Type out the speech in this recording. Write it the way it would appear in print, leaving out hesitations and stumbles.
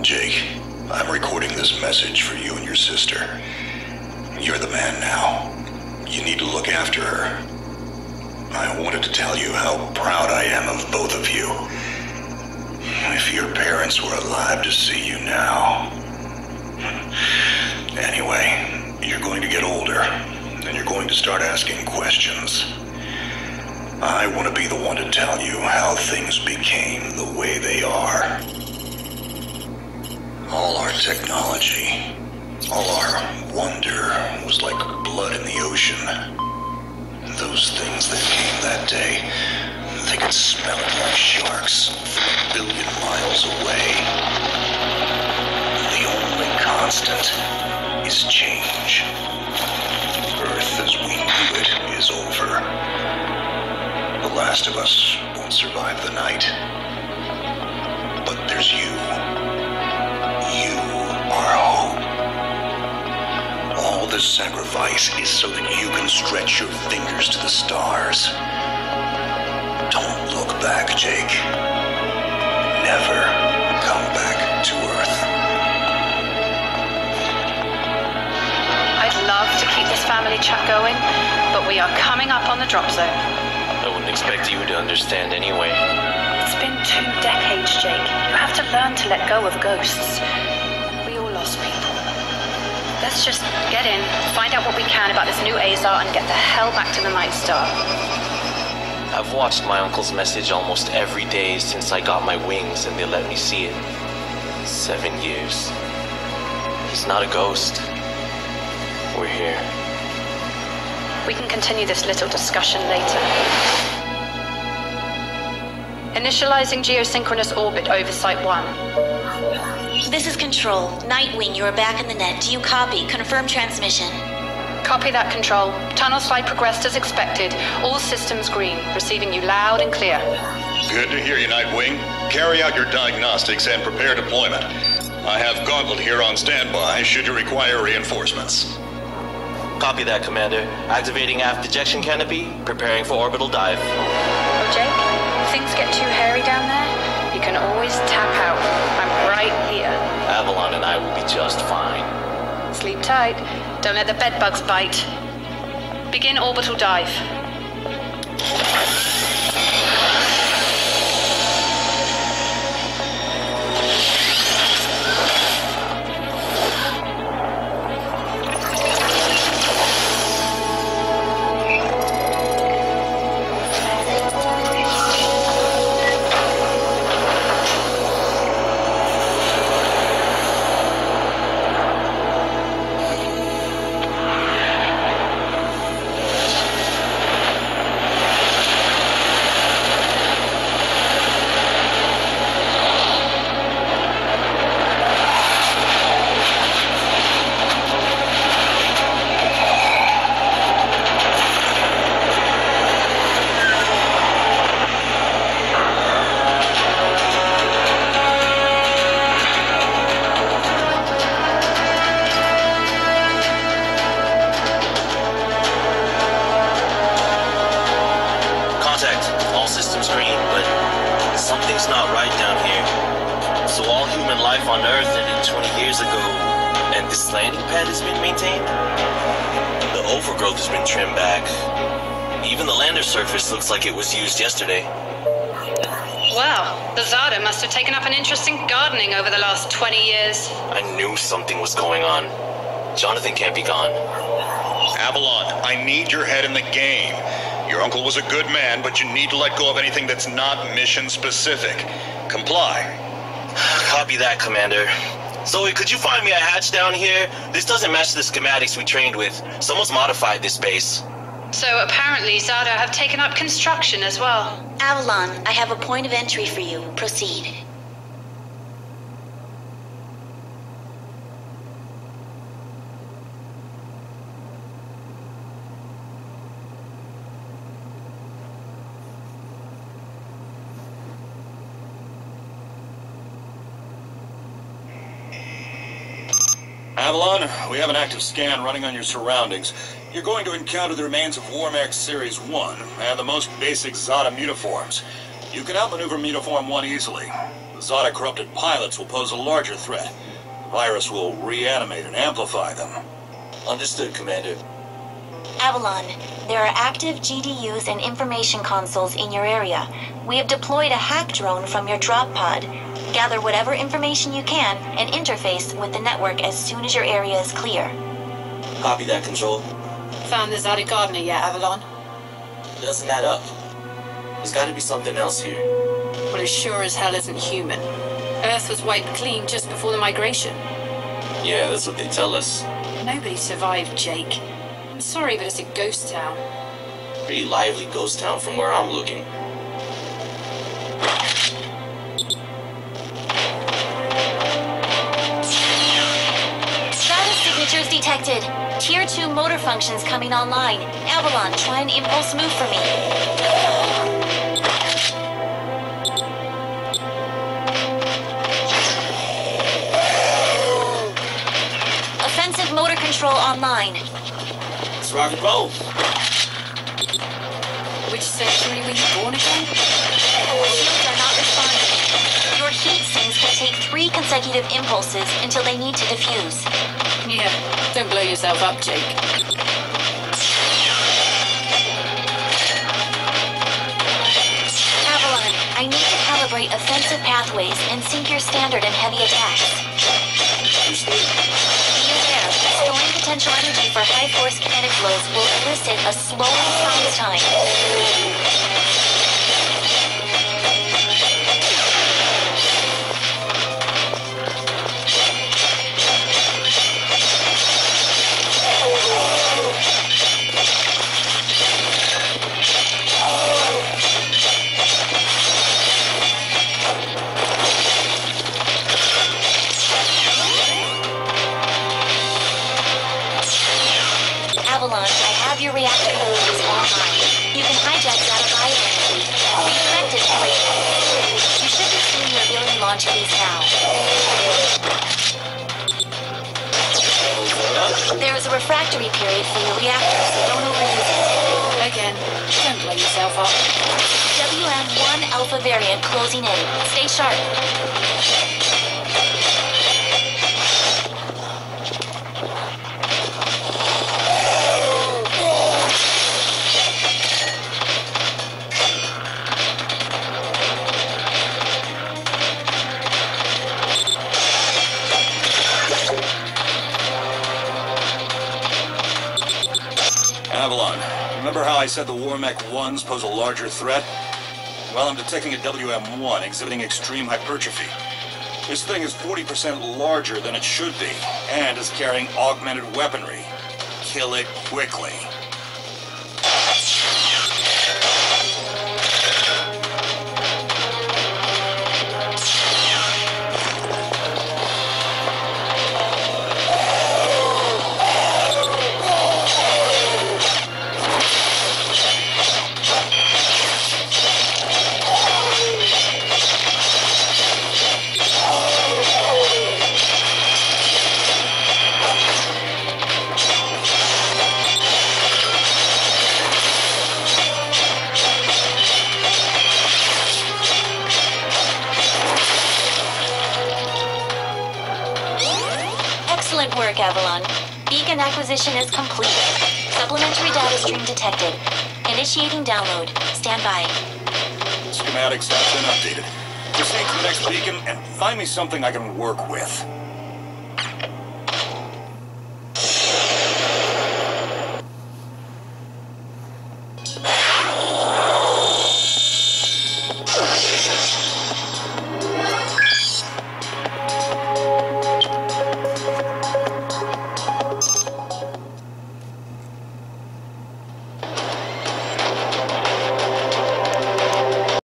Jake, I'm recording this message for you and your sister. You're the man now. You need to look after her. I wanted to tell you how proud I am of both of you. If your parents were alive to see you now. Anyway, you're going to get older, and you're going to start asking questions. I want to be the one to tell you how things became the way they are. All our technology, all our wonder was like blood in the ocean. Those things that came that day, they could smell it like sharks from 1 billion miles away. The only constant is change. Earth as we knew it is over. The last of us won't survive the night. But there's you. You are hope. All this sacrifice is so that you can stretch your fingers to the stars. Don't look back, Jake. Never come back to Earth. I'd love to keep this family chat going, but we are coming up on the drop zone. I wouldn't expect you to understand anyway. It's been 2 decades, Jake. You have to learn to let go of ghosts. We all lost people. Let's just get in, find out what we can about this new Azar, and get the hell back to the Night Star. I've watched my uncle's message almost every day since I got my wings and they let me see it. 7 years. He's not a ghost. We're here. We can continue this little discussion later. Initializing geosynchronous orbit over Site 1. This is Control. Nightwing, you are back in the net. Do you copy? Confirm transmission. Copy that, Control. Tunnel slide progressed as expected. All systems green. Receiving you loud and clear. Good to hear you, Nightwing. Carry out your diagnostics and prepare deployment. I have Gauntlet here on standby should you require reinforcements. Copy that, Commander. Activating aft ejection canopy, preparing for orbital dive. Oh, Jake, if things get too hairy down there, you can always tap out. I'm right here. Avalon and I will be just fine. Sleep tight. Don't let the bedbugs bite. Begin orbital dive. Looks like it was used yesterday. Wow, the Zada must have taken up an interest in gardening over the last 20 years. I knew something was going on. Jonathan can't be gone. Avalon, I need your head in the game. Your uncle was a good man, but you need to let go of anything that's not mission-specific. Comply. Copy that, Commander. Zoe, could you find me a hatch down here? This doesn't match the schematics we trained with. Someone's modified this base. So apparently Zada have taken up construction as well. Avalon, I have a point of entry for you. Proceed. Avalon, we have an active scan running on your surroundings. You're going to encounter the remains of Warmax Series 1 and the most basic Zada mutiforms. You can outmaneuver Mutiform 1 easily. The Zada-corrupted pilots will pose a larger threat. The virus will reanimate and amplify them. Understood, Commander. Avalon, there are active GDUs and information consoles in your area. We have deployed a hack drone from your drop pod. Gather whatever information you can and interface with the network as soon as your area is clear. Copy that, Control. Found the Zada Gardener yet, Avalon? Doesn't add up. There's gotta be something else here. Well, it sure as hell isn't human. Earth was wiped clean just before the migration. Yeah, that's what they tell us. Nobody survived, Jake. I'm sorry, but it's a ghost town. Pretty lively ghost town from where I'm looking. Status signatures detected. Tier 2 motor functions coming online. Avalon, try an impulse move for me. Offensive motor control online. Let's rock and roll. Which century were you born again? Shields are not responding. Your heat sinks can take 3 consecutive impulses until they need to defuse. Yeah, don't blow yourself up, Jake. Avalon, I need to calibrate offensive pathways and sync your standard and heavy attacks. Be aware, storing potential energy for high-force kinetic blows will elicit a slower response time. Avalon, I have your reactor hoses online. You can hijack Zada bioenergy. Redirect it for you. You should be seeing your ability launch keys now. There is a refractory period for your reactor, so don't overuse it. Again, don't blow yourself up. WM1 Alpha variant closing in. Stay sharp. Avalon, remember how I said the Warmech 1s pose a larger threat? Well, I'm detecting a WM1 exhibiting extreme hypertrophy. This thing is 40% larger than it should be, and is carrying augmented weaponry. Kill it quickly. Excellent work, Avalon. Beacon acquisition is complete. Supplementary data stream detected. Initiating download. Stand by. Schematics have been updated. Proceed to the next beacon and find me something I can work with.